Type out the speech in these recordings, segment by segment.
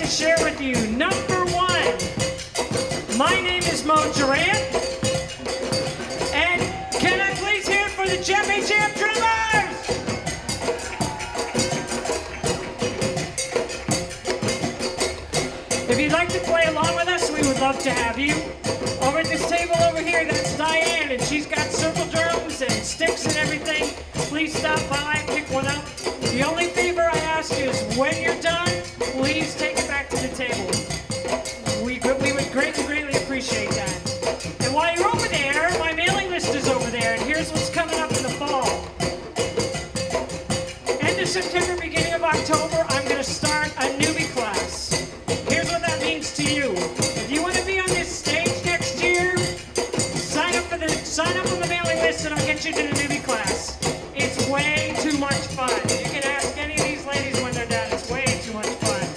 share with you. Number one, my name is Mo Durant, and can I please hear it for the Djembe Jam drummers? If you'd like to play along with us, we would love to have you. Over at this table over here, that's Diane, and she's got circle drums and sticks and everything. Please stop by, pick one up. The only favor I ask you is when you're done, please take it back to the table. We would greatly appreciate that. And while you're over there, my mailing list is over there, and here's what's coming up in the fall. End of September, beginning of October, I'm going to start a newbie class. Here's what that means to you. If you want to be on this stage next year, sign up on the mailing list and I'll get you to the newbie class. It's way too much fun. You can ask any of these ladies when they're done. It's way too much fun.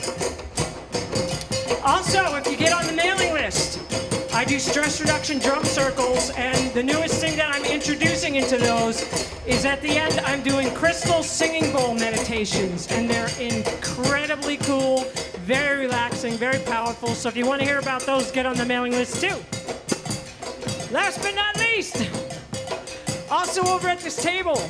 Also, if you get on the mailing list, I do stress reduction drum circles, and the newest thing that I'm introducing into those is at the end I'm doing crystal singing bowl meditations, and they're incredibly cool, very relaxing, very powerful. So if you want to hear about those, get on the mailing list too. Last but not least, also over at this table,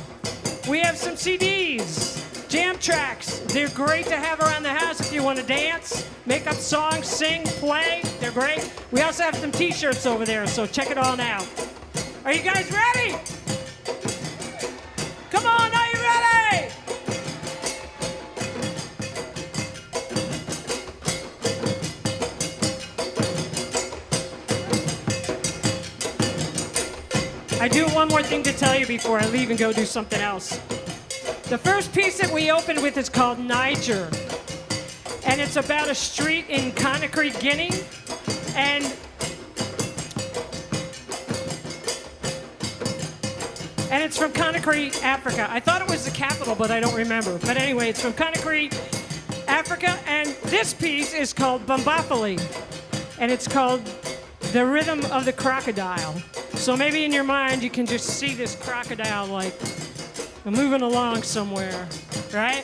we have some CDs, jam tracks. They're great to have around the house if you want to dance, make up songs, sing, play. They're great. We also have some t-shirts over there, so check it all out. Are you guys ready? Come on, are you ready? I do one more thing to tell you before I leave and go do something else. The first piece that we opened with is called Niger. And it's about a street in Conakry, Guinea. And it's from Conakry, Africa. I thought it was the capital, but I don't remember. But anyway, it's from Conakry, Africa. And this piece is called Bambafali. And it's called The Rhythm of the Crocodile. So maybe in your mind you can just see this crocodile like moving along somewhere, right?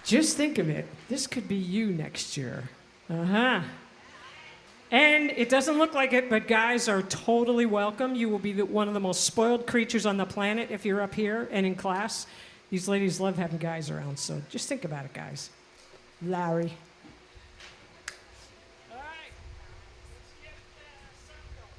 Just think of it. This could be you next year. Uh-huh. And it doesn't look like it, but guys are totally welcome. You will be one of the most spoiled creatures on the planet if you're up here and in class. These ladies love having guys around, so just think about it, guys. Larry. All right. Let's get something going.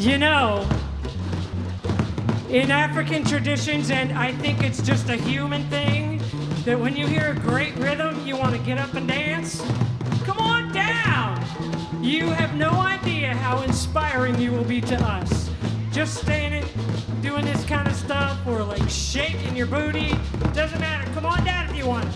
You know, in African traditions, and I think it's just a human thing, that when you hear a great rhythm, you want to get up and dance. Come on down! You have no idea how inspiring you will be to us. Just standing, doing this kind of stuff, or like shaking your booty, doesn't matter. Come on down if you want.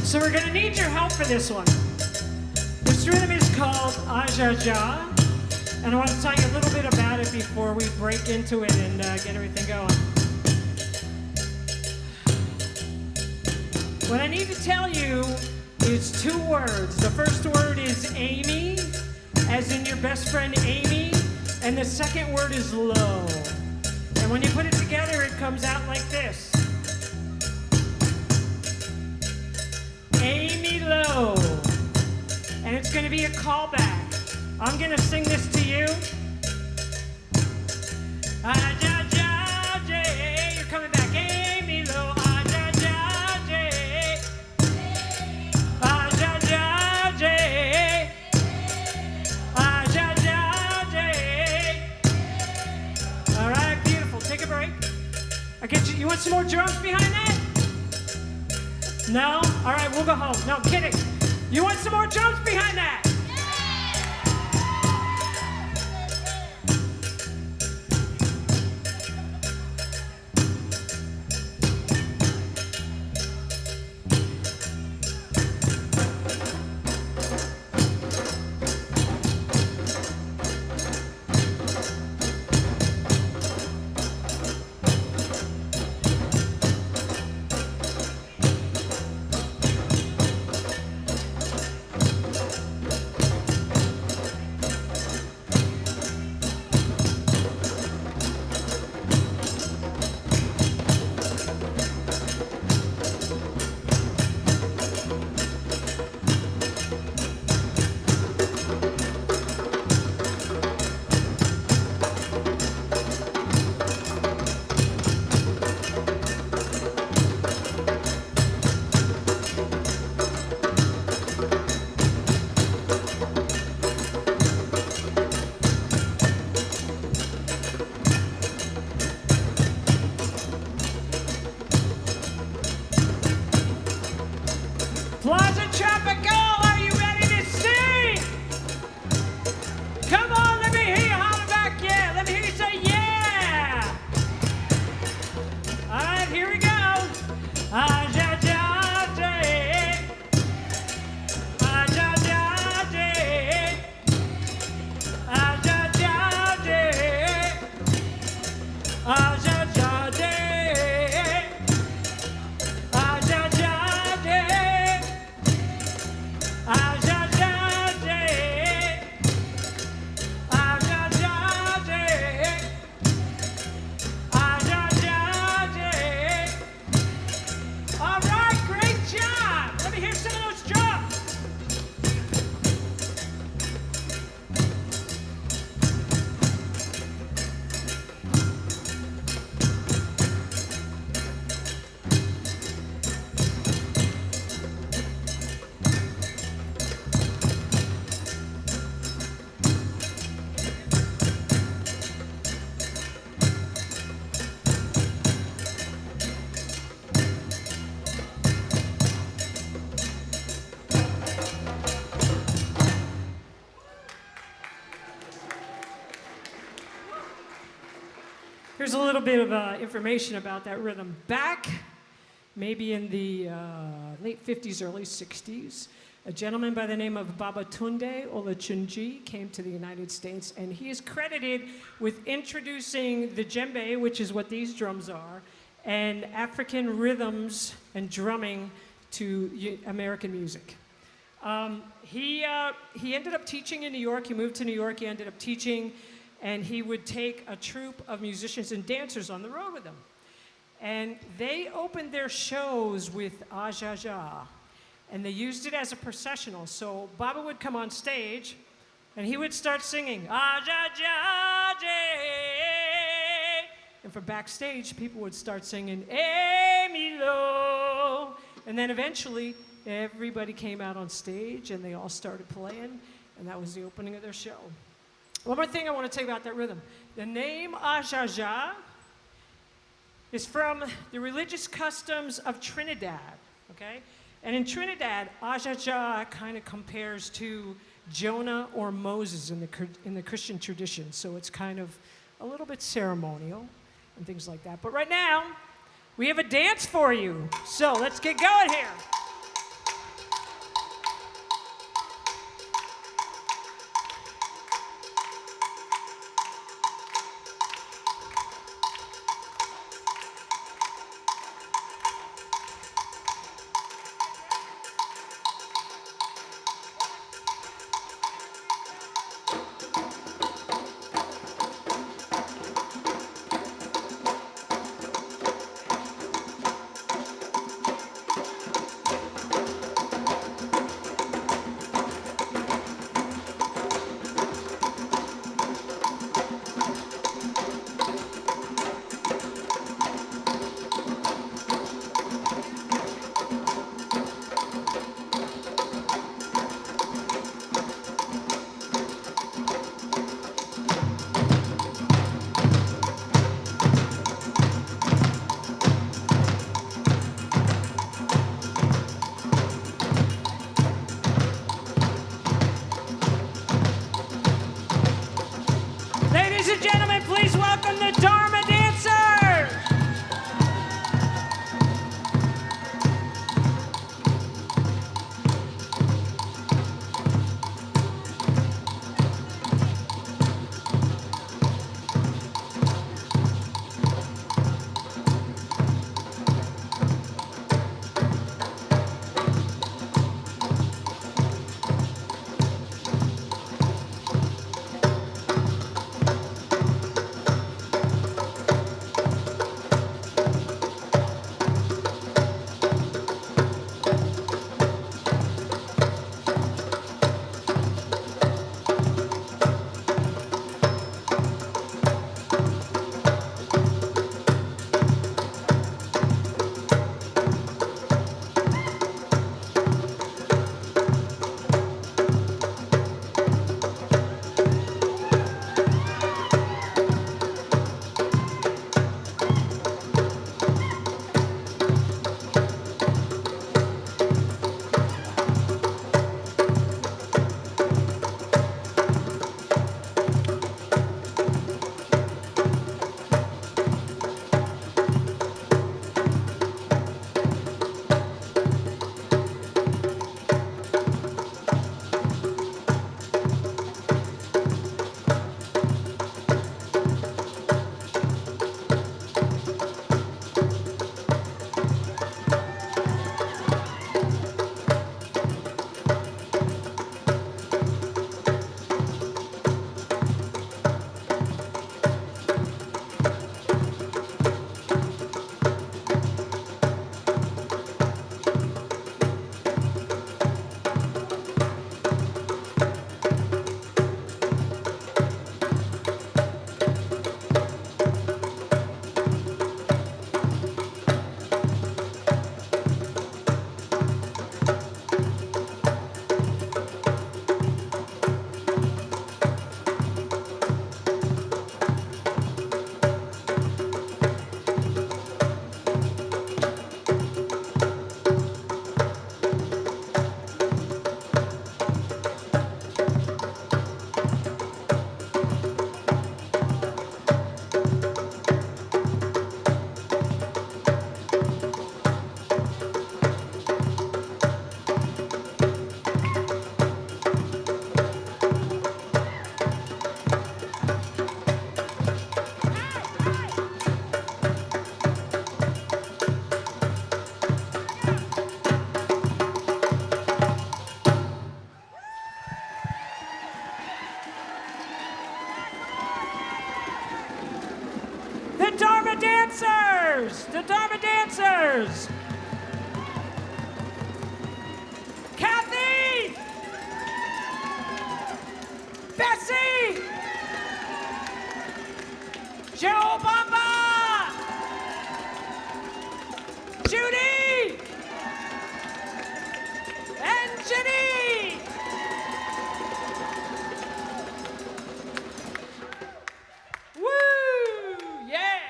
So we're gonna need your help for this one. This rhythm is called Ajaja, and I want to tell you a little bit about it before we break into it and get everything going. What I need to tell you is two words. The first word is Amy, as in your best friend Amy, and the second word is low. And when you put it together, it comes out like this. Amy low. And it's going to be a callback. I'm going to sing this to you. You're coming back. Amy low. All right, beautiful. Take a break. I get you. You want some more drums behind that? No? All right, we'll go home. No, kidding. You want some more drums behind that? Here's a little bit of information about that rhythm. Back maybe in the late 50s, early 60s, a gentleman by the name of Babatunde Olachunji came to the United States, and he is credited with introducing the djembe, which is what these drums are, and African rhythms and drumming to American music. He ended up teaching in New York. He moved to New York. He ended up teaching, and he would take a troupe of musicians and dancers on the road with him. And they opened their shows with Ajaja, and they used it as a processional. So Baba would come on stage, and he would start singing, Ajaja, and from backstage, people would start singing, Emilo. And then eventually, everybody came out on stage, and they all started playing, and that was the opening of their show. One more thing I want to tell you about that rhythm. The name Ajaja is from the religious customs of Trinidad, okay? And in Trinidad, Ajaja kind of compares to Jonah or Moses in the Christian tradition. So it's kind of a little bit ceremonial and things like that. But right now, we have a dance for you. So let's get going here. dancers! The Dharma dancers! Kathy! Bessie! Joe Bamba! Judy! And Jenny! Woo! Yeah!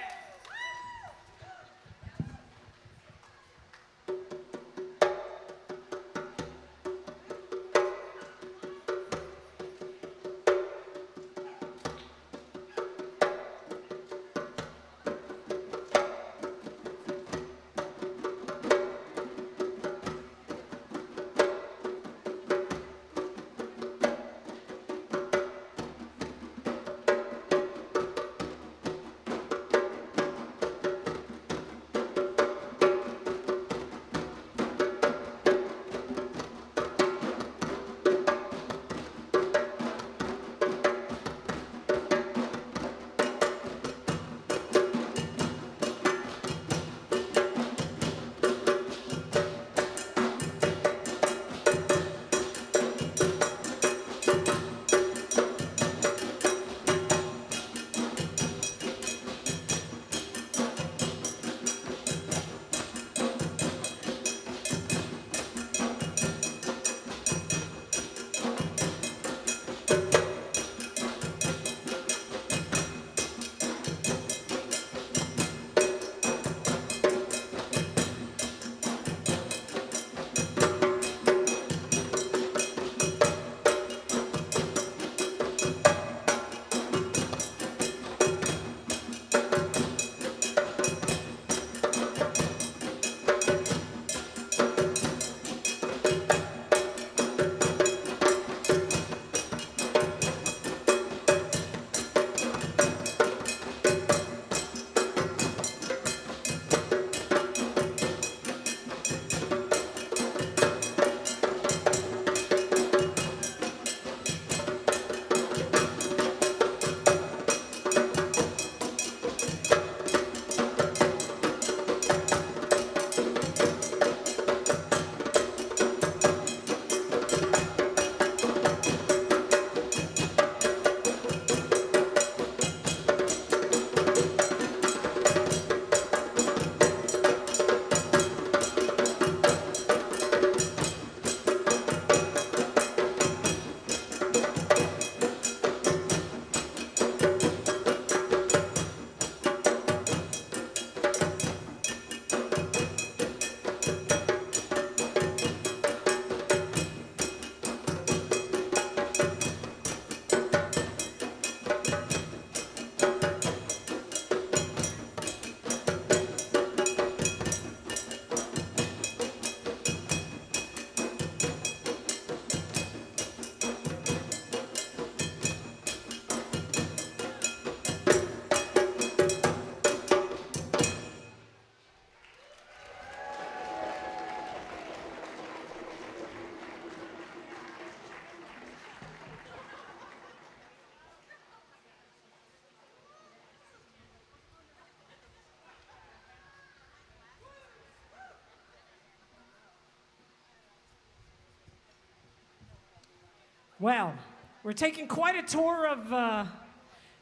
Well, we're taking quite a tour of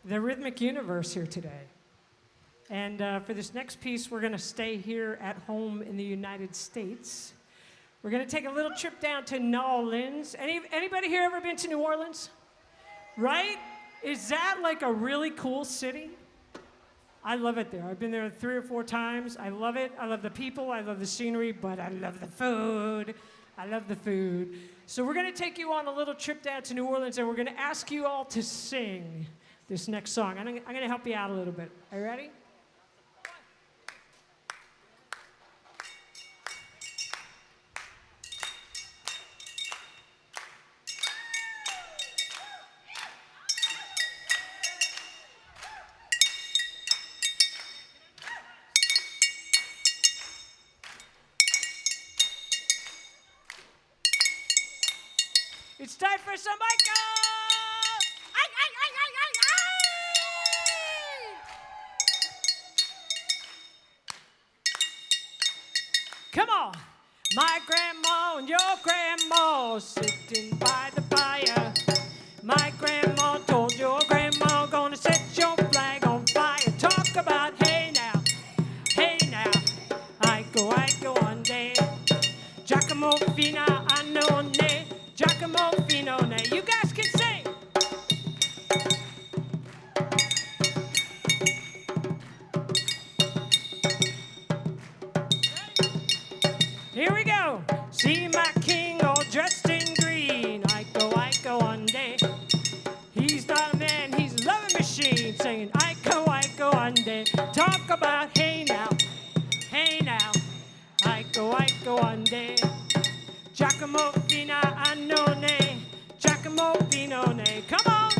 the rhythmic universe here today. And for this next piece, we're going to stay here at home in the United States. We're going to take a little trip down to New Orleans. Anybody here ever been to New Orleans? Right? Is that like a really cool city? I love it there. I've been there 3 or 4 times. I love it. I love the people. I love the scenery, but I love the food. I love the food. So we're going to take you on a little trip down to New Orleans, and we're going to ask you all to sing this next song. I'm going to help you out a little bit. Are you ready? It's time for some Michael! Come on. My grandma and your grandma sitting by the fire. My grandma told your grandma gonna set your flag on fire. Talk about hey now, I go on day. Giacomo Fina, I know ne. Giacomo Fino ne. You guys can sing. Here we go. See my king all dressed in green. I go on day. He's not a man, he's a loving machine. Singing I go on day. Talk about hey now, I go on day. Giacomo Fina, I know ne. Giacomo Fino ne. Come on.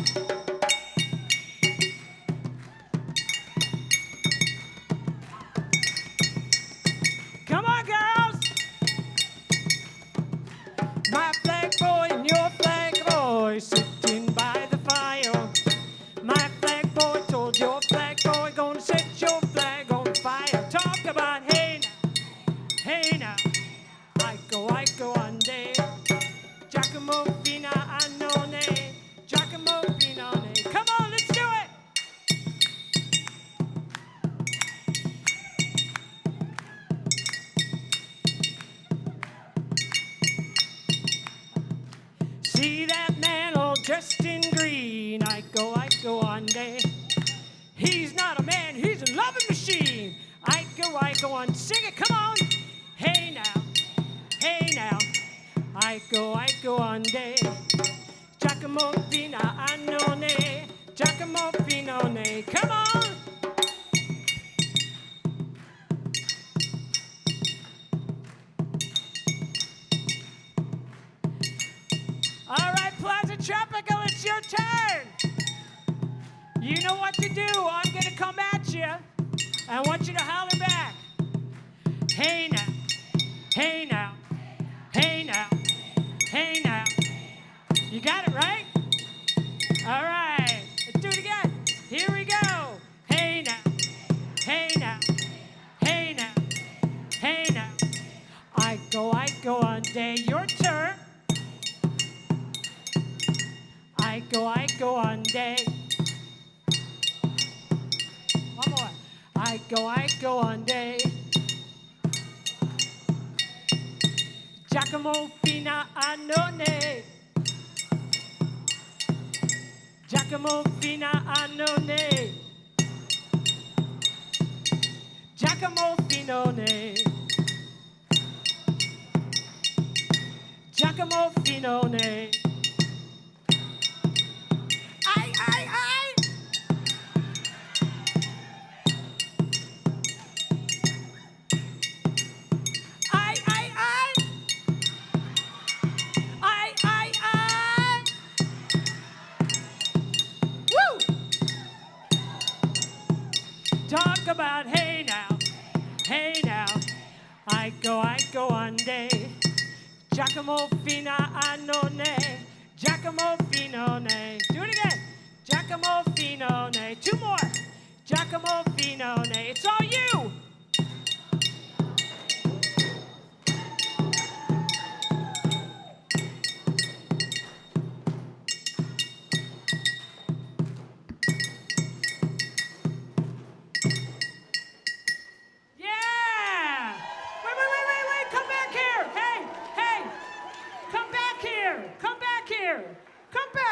Come on, girls. My flag boy and your flag boy sitting by the fire. My flag boy told your flag boy gonna set your flag on fire. Talk about hey now, I go on day. Giacomo Fina, I know ne. Giacomo Fino ne. Come on, let's do it. See that man all dressed in green. I go on day. He's not a man, he's a loving machine. I go on. Sing it, come on. Hey now, I go on day. Giacomo Fina, I know ne. Giacomo Fino ne. Come on. All right, Plaza Tropical, it's your turn. You know what to do. I'm going to come at you. I want you to holler back. Hey now, hey now, hey now, hey now. You got it, right? All right, let's do it again. Here we go. Hey now, hey now, hey now, hey now. I go on day. Your turn. I go on day. One more. I go on day. Giacomo Fina, I know ne. Giacomo Fina, I know ne. Giacomo Fino ne. Giacomo Fino ne. Talk about hey now, I go on day. Giacomo Fina, I know ne. Giacomo Fino ne. Do it again. Giacomo Fino ne. Two more. Giacomo Fino ne. It's all you.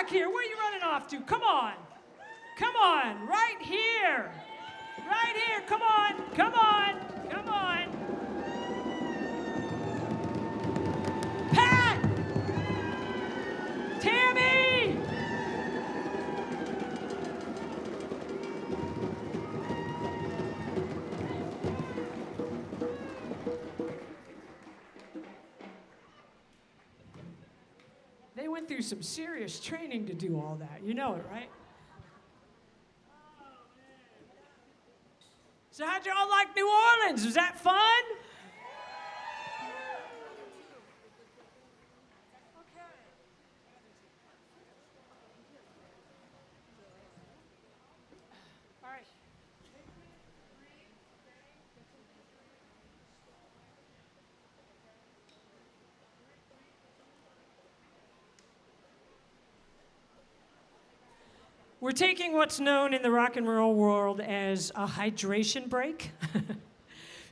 Here, where are you running off to? Come on, right here, come on. Pat, Tammy. They went through some serious training to do all that. You know it, right? So how'd y'all like New Orleans? Was that fun? All right. We're taking what's known in the rock and roll world as a hydration break.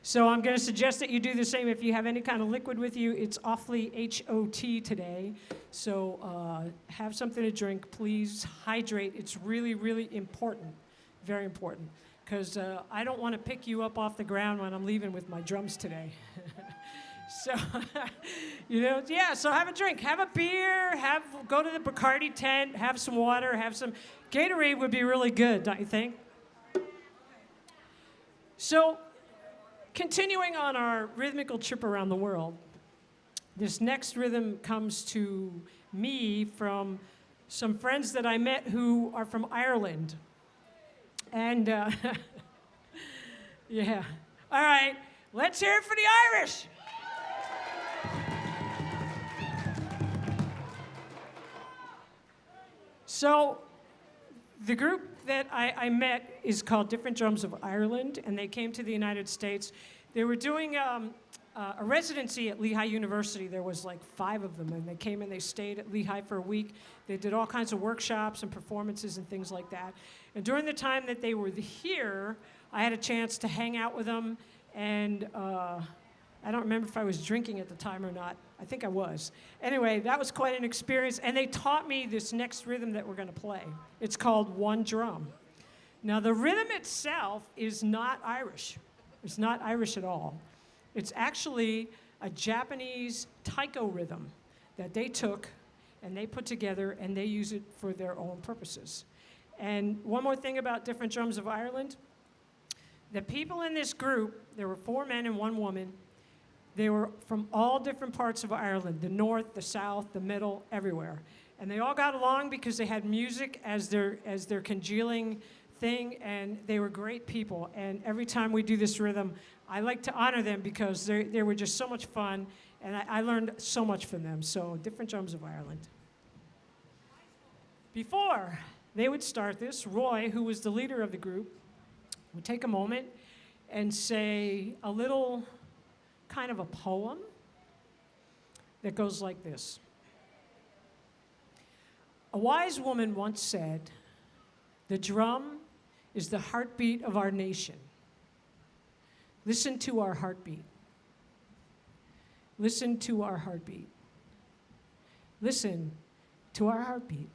So I'm going to suggest that you do the same if you have any kind of liquid with you. It's awfully HOT today. So have something to drink. Please hydrate. It's really, really important. Very important. Because I don't want to pick you up off the ground when I'm leaving with my drums today. So, so have a drink. Have a beer. Go to the Bacardi tent. Have some water. Have some Gatorade would be really good, don't you think? So, continuing on our rhythmical trip around the world, this next rhythm comes to me from some friends that I met who are from Ireland. And, yeah. All right, let's hear it for the Irish. So, the group that I met is called Different Drums of Ireland, and they came to the United States. They were doing a residency at Lehigh University. There was like 5 of them, and they came and they stayed at Lehigh for a week. They did all kinds of workshops and performances and things like that. And during the time that they were here, I had a chance to hang out with them, and I don't remember if I was drinking at the time or not. I think I was. Anyway, that was quite an experience, and they taught me this next rhythm that we're going to play. It's called One Drum. Now, the rhythm itself is not Irish. It's not Irish at all. It's actually a Japanese taiko rhythm that they took and they put together, and they use it for their own purposes. And one more thing about Different Drums of Ireland. The people in this group, there were 4 men and 1 woman. They were from all different parts of Ireland, the north, the south, the middle, everywhere. And they all got along because they had music as their congealing thing, and they were great people. And every time we do this rhythm, I like to honor them because they were just so much fun, and I learned so much from them. So, Different Drums of Ireland. Before they would start this, Roy, who was the leader of the group, would take a moment and say a little kind of a poem that goes like this. A wise woman once said, "The drum is the heartbeat of our nation. Listen to our heartbeat. Listen to our heartbeat. Listen to our heartbeat."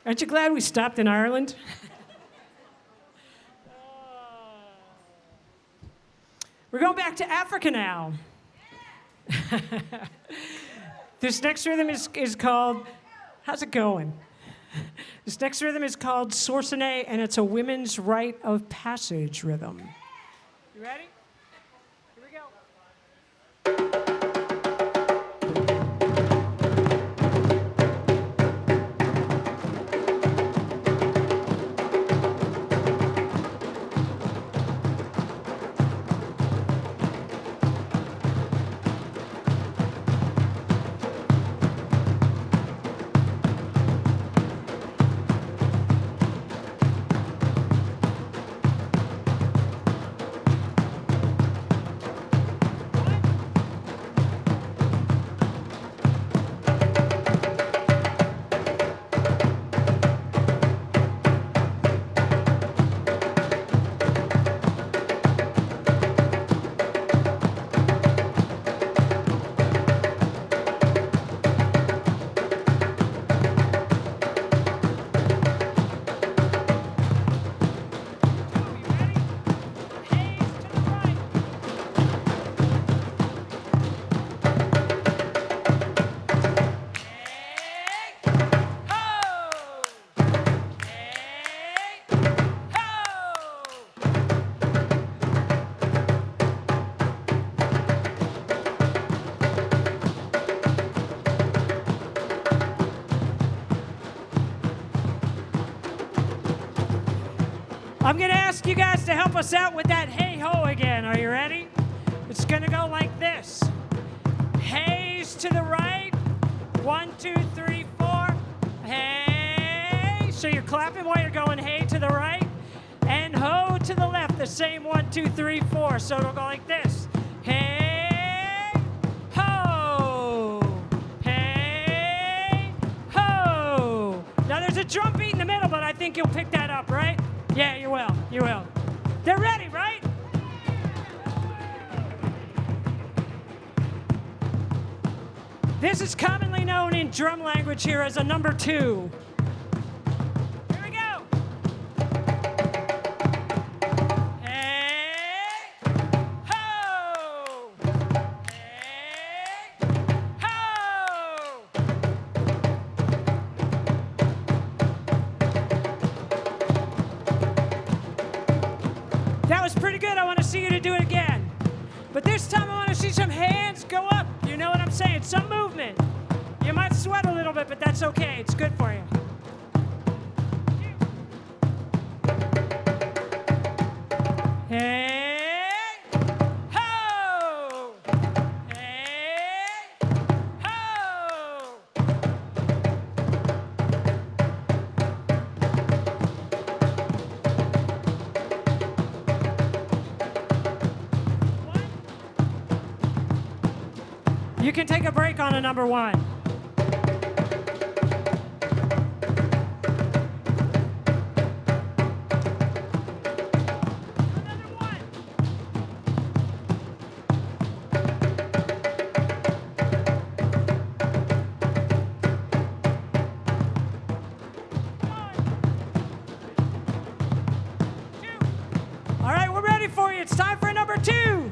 Aren't you glad we stopped in Ireland? We're going back to Africa now. This next rhythm is called, how's it going? This next rhythm is called Sourcenet, and it's a women's rite of passage rhythm. You ready? Here we go. I'm gonna ask you guys to help us out with that hey-ho again. Are you ready? It's gonna go like this. Hey's to the right. 1, 2, 3, 4. Hey. So you're clapping while you're going hey to the right. And ho to the left, the same 1, 2, 3, 4. So it'll go like this. Hey, ho. Hey, ho. Now there's a drum beat in the middle, but I think you'll pick that up, right? Yeah, you will. You will. They're ready, right? This is commonly known in drum language here as a number 2. Here we go. Hey, ho. Hey, ho. That was pretty good. I want to see you to do it again. But this time I want to see some hands go up. You know what I'm saying? Some movement. You might sweat a little bit, but that's okay. It's good for you. Hey, ho. Hey, ho. You can take a break on a number 1. Another 1. All right, we're ready for you. It's time for number 2.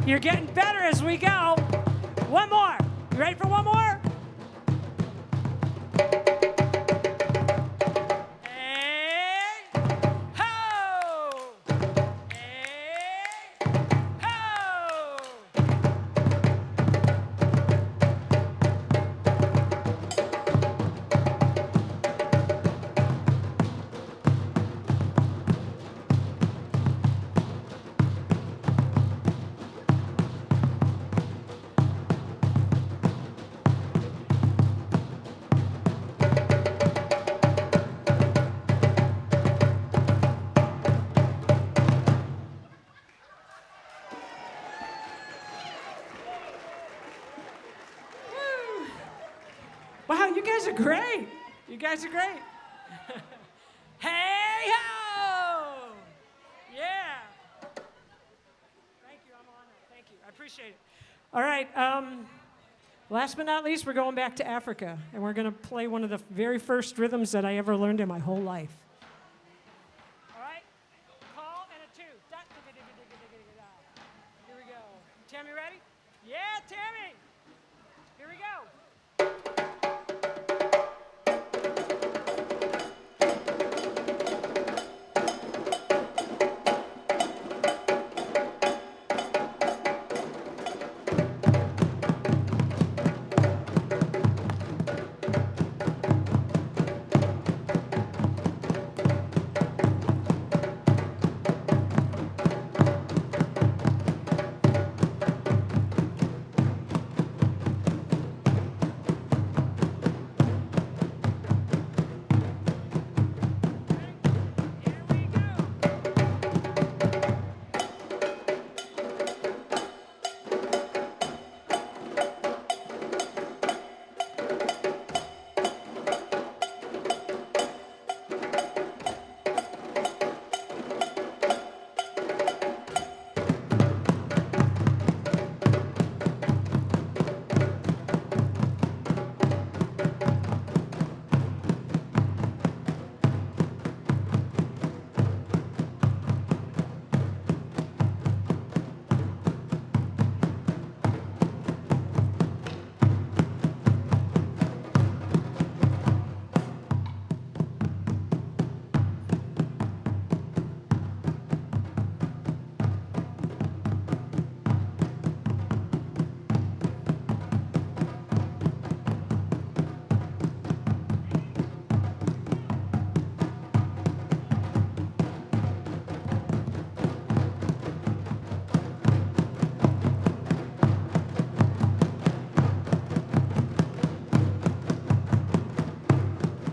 You're getting better as we go. One more. You ready for one more? Hey, ho. Hey, ho. Wow, you guys are great. You guys are great. Hey ho! Yeah. Thank you. I'm honored. Thank you. I appreciate it. All right. Last but not least, we're going back to Africa, and we're going to play one of the very first rhythms that I ever learned in my whole life. All right? Call and a 2. Here we go. Tammy ready? Yeah, Tammy! Here we go.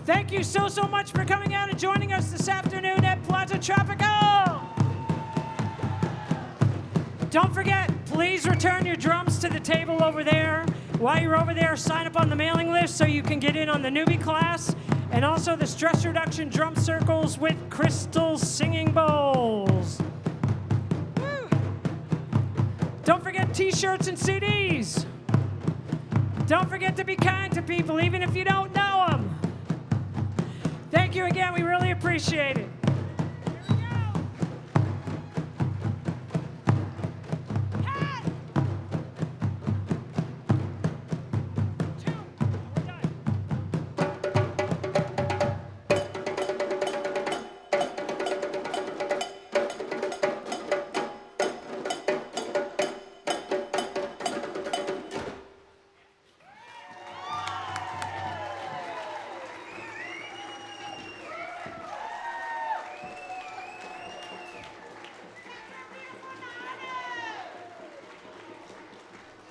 Thank you so much for coming out and joining us this afternoon at Plaza Tropical. Don't forget, please return your drums to the table over there. While you're over there, sign up on the mailing list so you can get in on the newbie class, and also the stress reduction drum circles with crystal singing bowls. Woo. Don't forget t-shirts and CDs. Don't forget to be kind to people, even if you don't know them. Thank you again. We really appreciate it.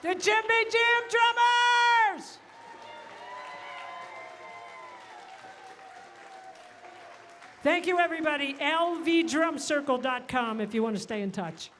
The Djembe Jam Drummers! Thank you, everybody. lvdrumcircle.com if you want to stay in touch.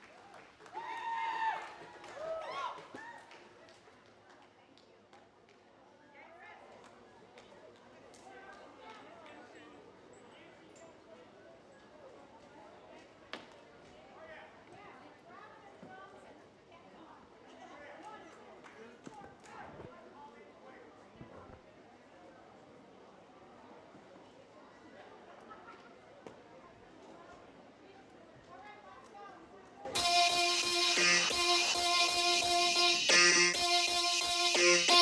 Thank you.